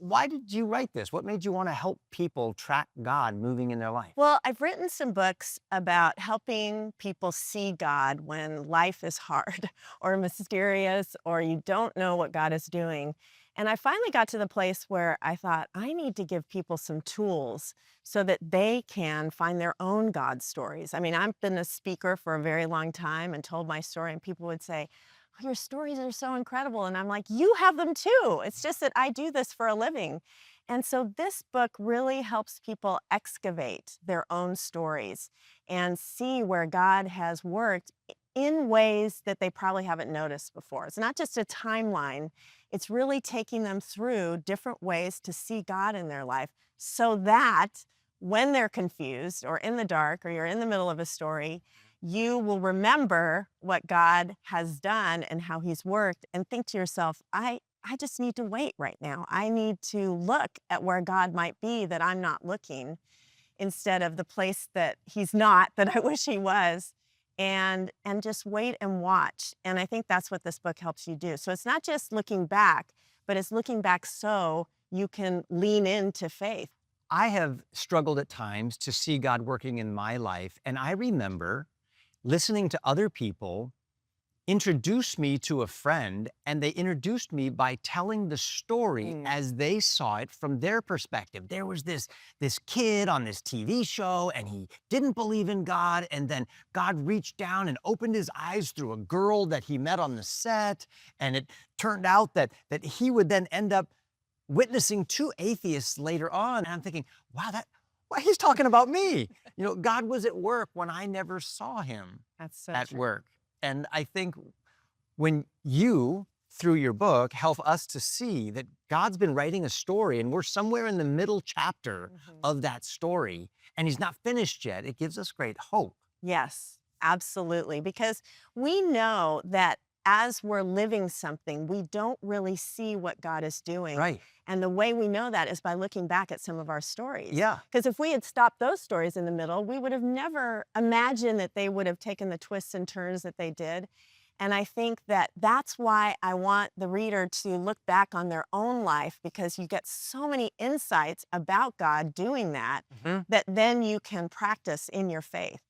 why did you write this? What made you want to help people track God moving in their life? Well, I've written some books about helping people see God when life is hard or mysterious or you don't know what God is doing. And I finally got to the place where I thought, I need to give people some tools so that they can find their own God stories. I mean, I've been a speaker for a very long time and told my story, and people would say, "Oh, your stories are so incredible." And I'm like, you have them too. It's just that I do this for a living. And so this book really helps people excavate their own stories and see where God has worked in ways that they probably haven't noticed before. It's not just a timeline, it's really taking them through different ways to see God in their life so that when they're confused or in the dark or you're in the middle of a story, you will remember what God has done and how he's worked and think to yourself, I just need to wait right now. I need to look at where God might be that I'm not looking instead of the place that he's not that I wish he was and just wait and watch. And I think that's what this book helps you do. So it's not just looking back, but it's looking back so you can lean into faith. I have struggled at times to see God working in my life. And I remember listening to other people introduce me to a friend, and they introduced me by telling the story Mm. as they saw it from their perspective. There was this kid on this TV show, and he didn't believe in God, and then God reached down and opened his eyes through a girl that he met on the set, and it turned out that he would then end up witnessing to atheists later on. And I'm thinking, wow, well, he's talking about me. God was at work when I never saw him That's so at true. work. And I think when you, through your book, help us to see that God's been writing a story and we're somewhere in the middle chapter Mhm. of that story and he's not finished yet, it gives us great hope. Yes, absolutely. Because we know that as we're living something, we don't really see what God is doing. Right. And the way we know that is by looking back at some of our stories. Yeah. Because if we had stopped those stories in the middle, we would have never imagined that they would have taken the twists and turns that they did. And I think that that's why I want the reader to look back on their own life because you get so many insights about God doing that, Mhm. that then you can practice in your faith.